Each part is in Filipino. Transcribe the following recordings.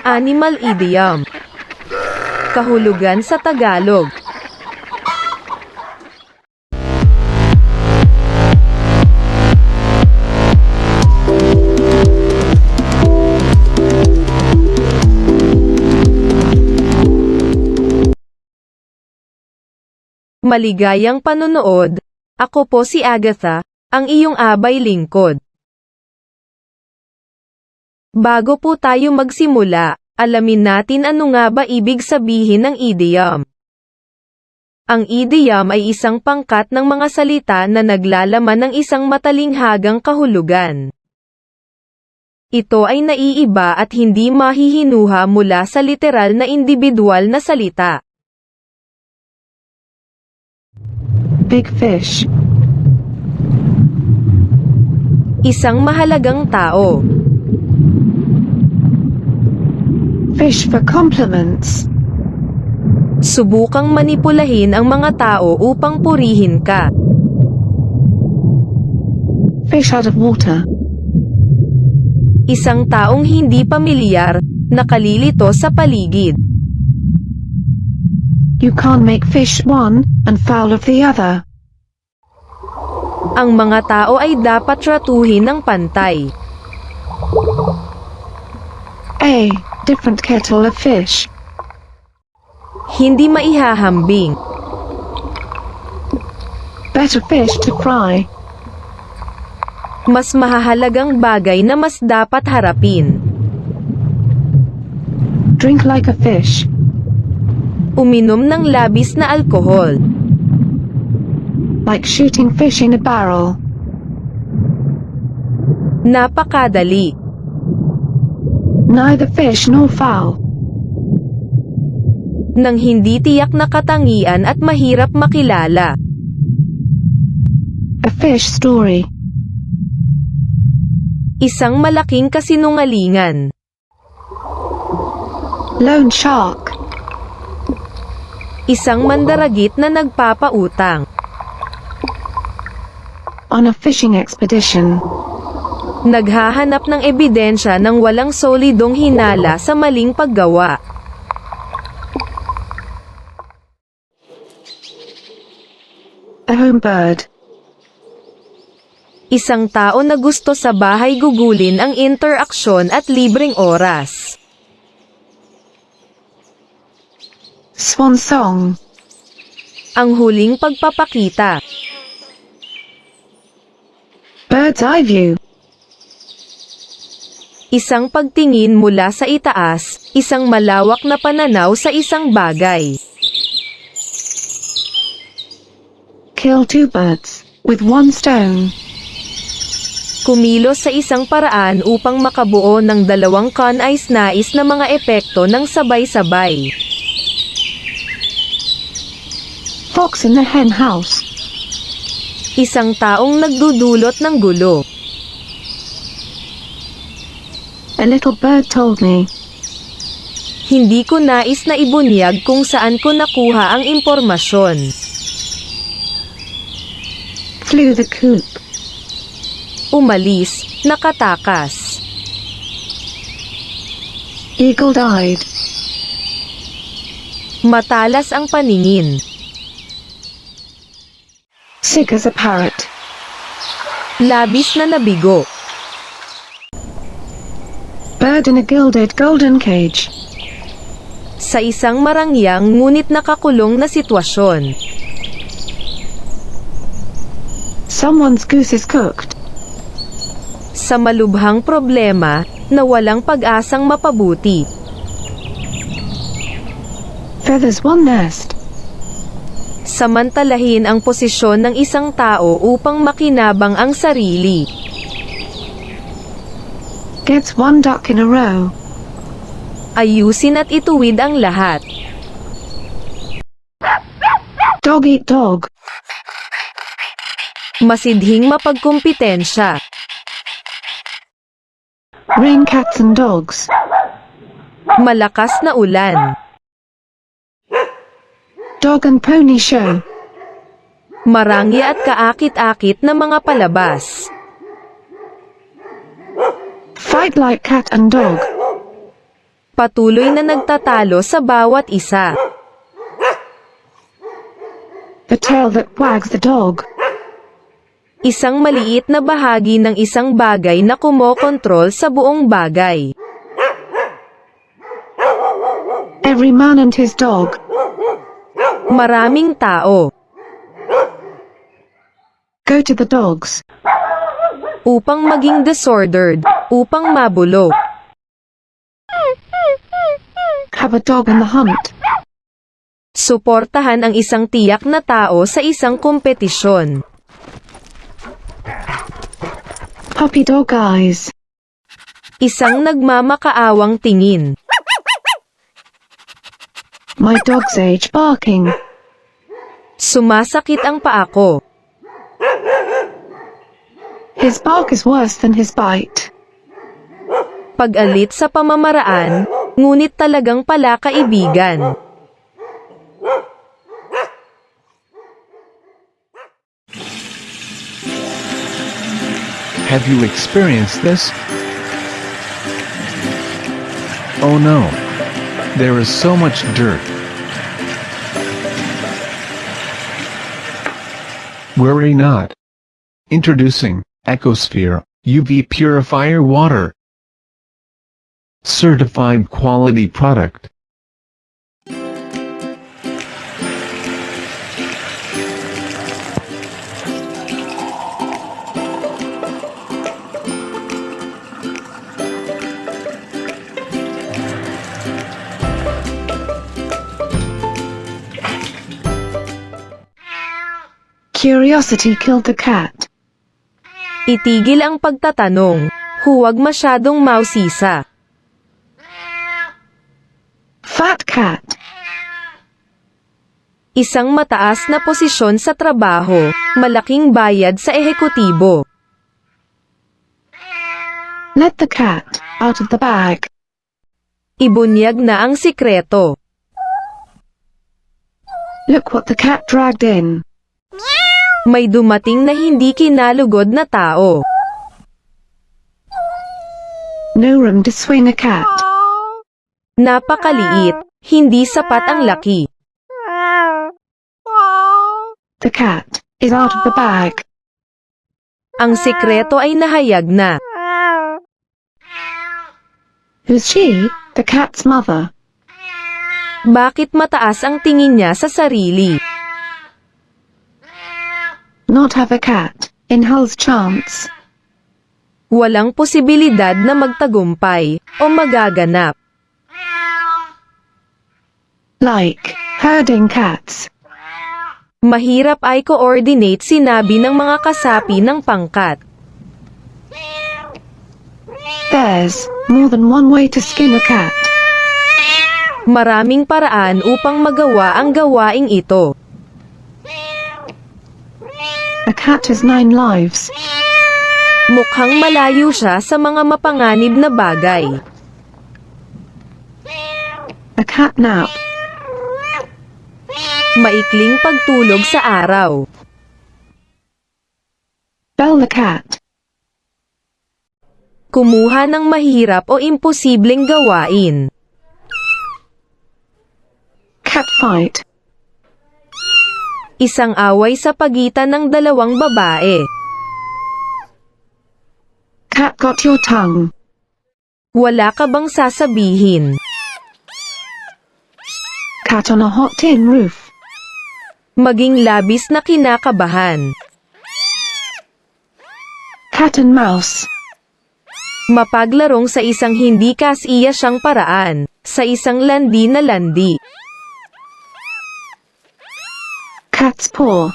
Animal Idiom. Kahulugan sa Tagalog. Maligayang panonood. Ako po si Agatha, ang iyong abay lingkod. Bago po tayo magsimula, alamin natin ano nga ba ibig sabihin ng idiom. Ang idiom ay isang pangkat ng mga salita na naglalaman ng isang matalinghagang kahulugan. Ito ay naiiba at hindi mahihinuha mula sa literal na individual na salita. Big fish. Isang mahalagang tao. Fish for compliments. Subukang manipulahin ang mga tao upang purihin ka. Fish out of water. Isang taong hindi pamilyar, nakalilito sa paligid. You can't make fish one, and fowl of the other. Ang mga tao ay dapat tratuhin ng pantay. A different kettle of fish. Hindi maihahambing. Better fish to fry. Mas mahahalagang bagay na mas dapat harapin. Drink like a fish. Uminom ng labis na alkohol. Like shooting fish in a barrel. Napakadali. Neither fish nor fowl. Nang hindi tiyak na katangian at mahirap makilala. A fish story. Isang malaking kasinungalingan. Loan shark. Isang mandaragit na nagpapautang. On a fishing expedition. Naghahanap ng ebidensya ng walang solidong hinala sa maling paggawa. A home bird. Isang tao na gusto sa bahay gugulin ang interaksyon at libreng oras. Swan song. Ang huling pagpapakita. Bird's eye view. Isang pagtingin mula sa itaas, isang malawak na pananaw sa isang bagay. Kill two birds with one stone. Kumilos sa isang paraan upang makabuo ng dalawang kanais-nais na mga epekto ng sabay-sabay. Fox in the hen house. Isang taong nagdudulot ng gulo. A little bird told me. Hindi ko nais na ibunyag kung saan ko nakuha ang impormasyon. Flew the coop. Umalis, nakatakas. Eagle-eyed. Matalas ang paningin. Sick as a parrot. Labis na nabigo. Bird in a gilded golden cage. Sa isang marangyang ngunit nakakulong na sitwasyon. Someone's goose is cooked. Sa malubhang problema, na walang pag-asang mapabuti. Feathers one nest. Samantalahin ang posisyon ng isang tao upang makinabang ang sarili. Gets one duck in a row. Ayusin at ituwid ang lahat. Dog eat dog. Masidhing mapagkumpitensya. Rain cats and dogs. Malakas na ulan. Dog and pony show. Marangya at kaakit-akit na mga palabas. Fight like cat and dog. Patuloy na nagtatalo sa bawat isa. The tail that wags the dog. Isang maliit na bahagi ng isang bagay na kumokontrol sa buong bagay. Every man and his dog. Maraming tao. Go to the dogs. Upang maging disordered, upang mabulok. Have a dog in the hunt. Suportahan ang isang tiyak na tao sa isang kompetisyon. Puppy dog eyes. Isang nagmamakaawang tingin. My dog's age barking. Sumasakit ang paa ko. His bark is worse than his bite. Pag-alit sa pamamaraan, ngunit talagang pala kaibigan. Have you experienced this? Oh no. There is so much dirt. Worry not. Introducing Ecosphere UV Purifier Water. Certified quality product. Curiosity killed the cat. Itigil ang pagtatanong. Huwag masyadong mausisa. Fat cat. Isang mataas na posisyon sa trabaho, malaking bayad sa ehekutibo. Let the cat out of the bag. Ibunyag na ang sikreto. Look what the cat dragged in. May dumating na hindi kinalugod na tao. No room to swing a cat. Napakaliit, hindi sapat ang laki. The cat is out of the bag. Ang sikreto ay nahayag na. Who's she? The cat's mother. Bakit mataas ang tingin niya sa sarili? Not have a cat in Hull's chance. Walang posibilidad na magtagumpay o magaganap. Like herding cats. Mahirap ay coordinate sinabi ng mga kasapi ng pangkat. There's more than one way to skin a cat. Maraming paraan upang magawa ang gawaing ito. A cat has 9 lives. Mukhang malayo siya sa mga mapanganib na bagay. A cat nap. Maikling pagtulog sa araw. Bell the cat. Kumuha ng mahirap o imposibleng gawain. Cat fight. Isang away sa pagitan ng dalawang babae. Cat got your tongue. Wala ka bang sasabihin? Cat on a hot tin roof. Maging labis na kinakabahan. Cat and mouse. Mapaglarong sa isang hindi kasiya siyang paraan, sa isang landi na landi. Cat's paw.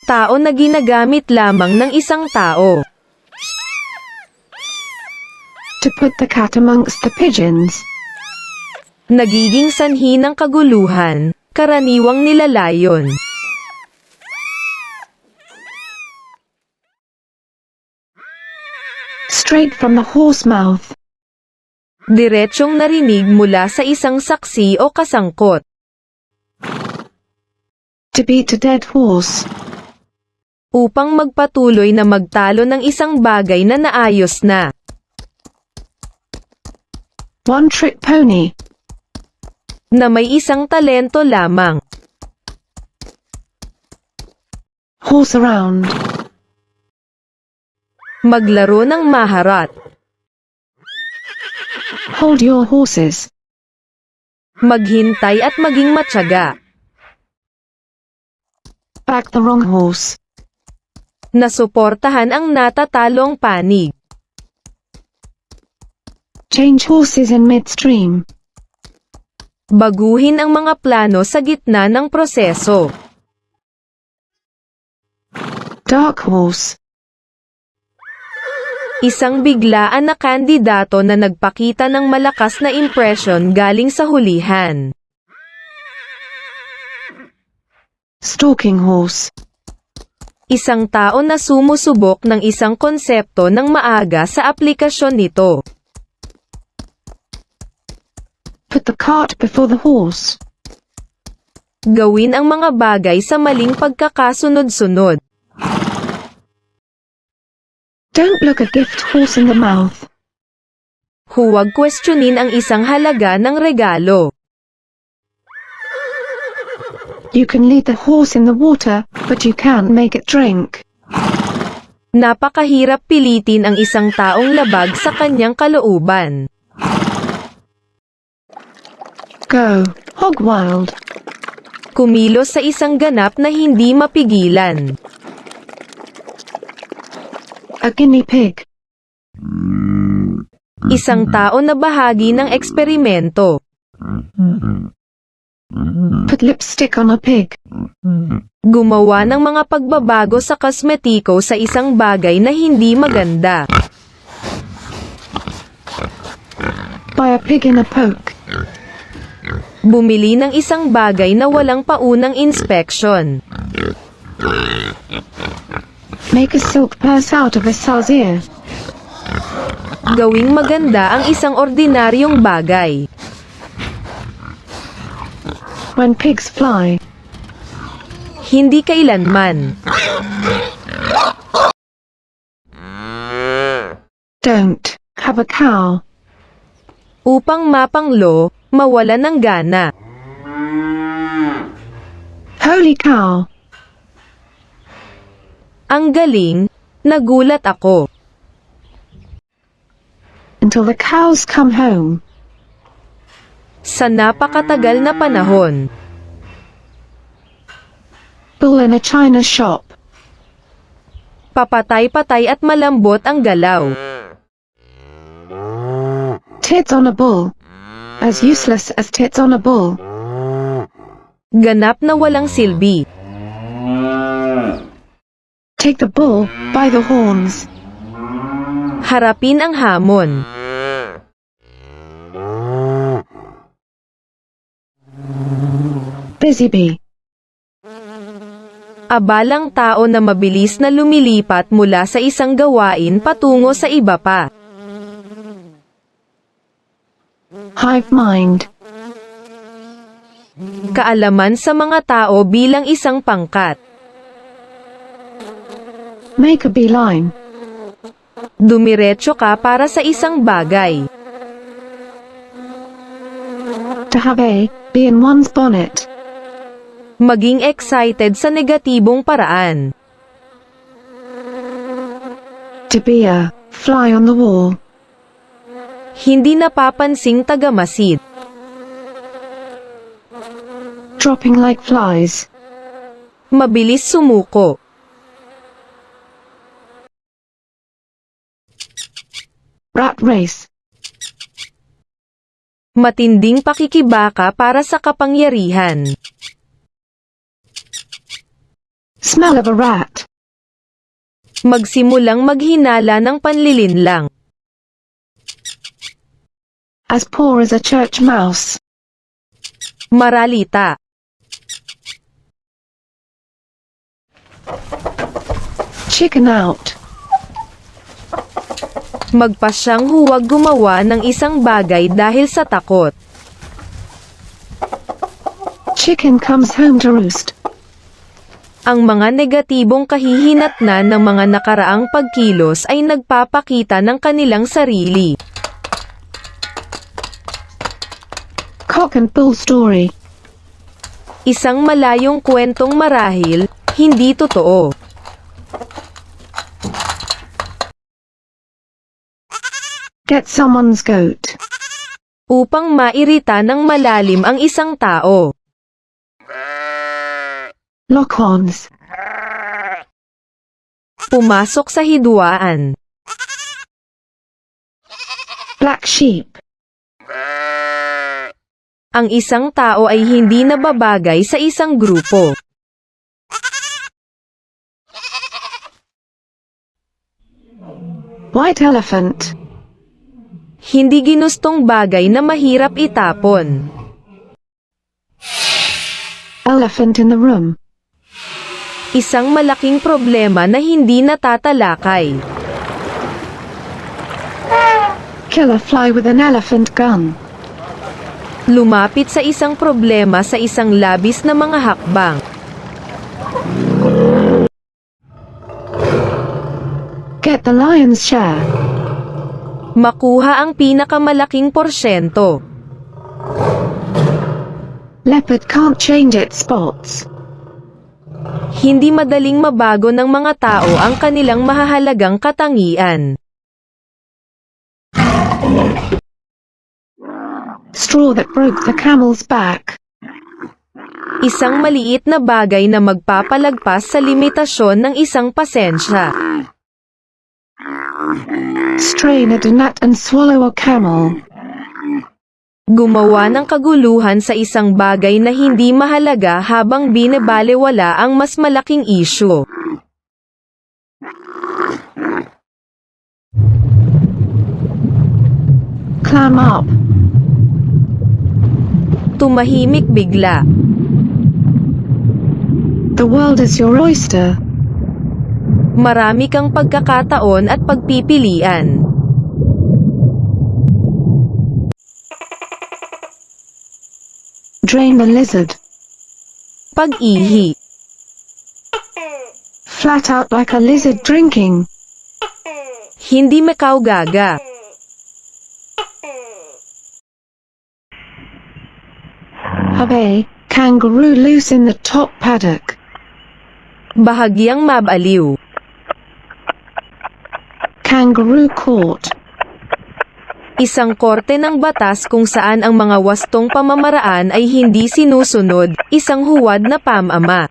Tao na ginagamit lamang ng isang tao. To put the cat amongst the pigeons. Nagiging sanhi ng kaguluhan, karaniwang nilalayon. Straight from the horse mouth. Diretsyong narinig mula sa isang saksi o kasangkot. To beat a dead horse. upang magpatuloy na magtalo ng isang bagay na naayos na. One-trick pony. Na may isang talento lamang. Horse around. Maglaro ng maharot. Hold your horses. Maghintay at maging matyaga. Back the wrong horse. Nasuportahan ang natatalong panig. Change horses in midstream. Baguhin ang mga plano sa gitna ng proseso. Dark horse. Isang biglaan na kandidato na nagpakita ng malakas na impresyon galing sa hulihan. Stalking horse. Isang tao na sumusubok ng isang konsepto ng maaga sa aplikasyon nito. Put the cart before the horse. Gawin ang mga bagay sa maling pagkakasunod-sunod. Don't look a gift horse in the mouth. Huwag questionin ang isang halaga ng regalo. You can lead the horse in the water, but you can't make it drink. Napakahirap pilitin ang isang taong labag sa kanyang kalooban. Go, hog wild. Kumilos sa isang ganap na hindi mapigilan. A guinea pig. Isang tao na bahagi ng eksperimento. Put lipstick on a pig. Gumawa ng mga pagbabago sa kosmetiko sa isang bagay na hindi maganda. Buy a pig in a poke. Bumili ng isang bagay na walang paunang inspeksyon. Make a silk purse out of a sow's ear. Gawing maganda ang isang ordinaryong bagay. When pigs fly. Hindi kailanman. Don't have a cow. Upang mapanglo, mawala ng gana. Holy cow. Ang galing, nagulat ako. Until the cows come home. Sa napakatagal na panahon. Bull in a china shop. Papatay-patay at malambot ang galaw. Tits on a bull. As useless as tits on a bull. Ganap na walang silbi. Take the bull by the horns. Harapin ang hamon. Busy bee. Abalang tao na mabilis na lumilipat mula sa isang gawain patungo sa iba pa. Hive mind. Kaalaman sa mga tao bilang isang pangkat. Make a beeline. Dumiretso ka para sa isang bagay. To have a bee in one's bonnet. Maging excited sa negatibong paraan. To be a fly on the wall. Hindi napapansing tagamasid. Dropping like flies. Mabilis sumuko. Rat race. Matinding pakikibaka para sa kapangyarihan. Smell of a rat. Magsimulang maghinala ng panlilinlang. As poor as a church mouse. Maralita. Chicken out. Magpasyang huwag gumawa ng isang bagay dahil sa takot. Chicken comes home to roost. Ang mga negatibong kahihinatnan ng mga nakaraang pagkilos ay nagpapakita ng kanilang sarili. Cock and bull story. Isang malayong kwentong marahil, hindi totoo. Get someone's goat. Upang mairita ng malalim ang isang tao. Lock horns. Pumasok sa hidwaan. Black sheep. Ang isang tao ay hindi nababagay sa isang grupo. White elephant. Hindi ginustong bagay na mahirap itapon. Elephant in the room. Isang malaking problema na hindi natatalakay. Kill a fly with an elephant gun. Lumapit sa isang problema sa isang labis na mga hakbang. Get the lion's share. Makuha ang pinakamalaking porsyento. Leopard can't change its spots. Hindi madaling mabago ng mga tao ang kanilang mahahalagang katangian. Straw that broke the camel's back. Isang maliit na bagay na magpapalagpas sa limitasyon ng isang pasensya. Strain a donut and swallow a camel. Gumawa ng kaguluhan sa isang bagay na hindi mahalaga habang binabalewala ang mas malaking isyu. Clam up. Tumahimik bigla. The world is your oyster. Marami kang pagkakataon at pagpipilian. Drain the lizard. Pag-ihi. Flat out like a lizard drinking. Hindi makaugaga. Habe, kangaroo loose in the top paddock. Bahagyang mabaliw. Kangaroo court. Isang korte ng batas kung saan ang mga wastong pamamaraan ay hindi sinusunod, isang huwad na pamama.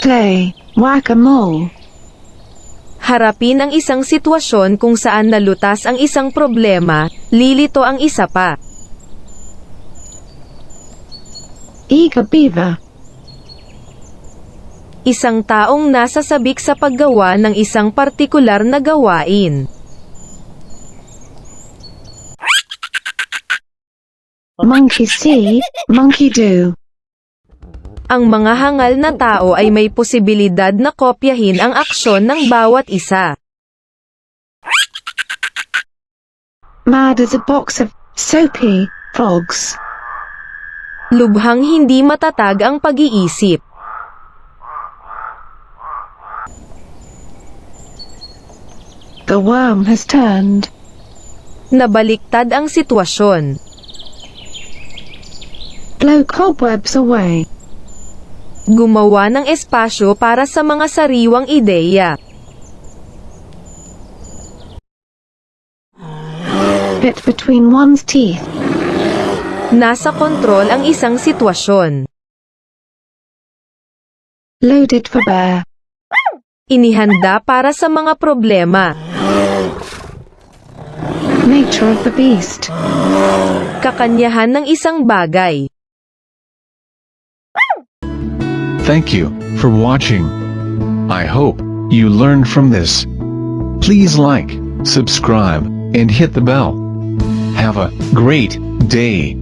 Play whack-a-mole. Harapin ang isang sitwasyon kung saan nalutas ang isang problema, lilito ang isa pa. Eager beaver. Isang taong nasasabik sa paggawa ng isang partikular na gawain. Monkey see, monkey do. Ang mga hangal na tao ay may posibilidad na kopyahin ang aksyon ng bawat isa. Mad as a box of soapy frogs. Lubhang hindi matatag ang pag-iisip. The worm has turned. Nabaliktad ang sitwasyon. Blow cobwebs away. Gumawa ng espasyo para sa mga sariwang ideya. Bit between one's teeth. Nasa kontrol ang isang sitwasyon. Loaded for bear. Inihanda para sa mga problema. Nature of the beast. Kakanyahan ng isang bagay. Thank you for watching. I hope you learned from this. Please like, subscribe, and hit the bell. Have a great day.